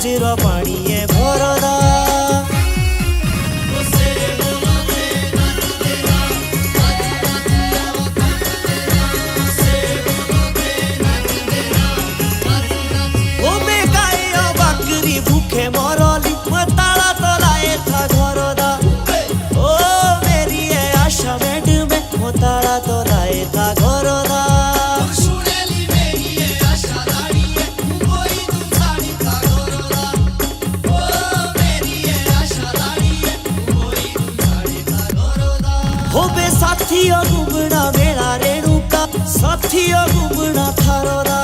गुजरो पाणीए भरदा भूखे मरली ताला तलाए था घरदा ओ मेरी आशा मैडम में ताला तलाए था घरदा होबे साथियों घूमना मेरा रेणुका साथियों घूमना थारोदा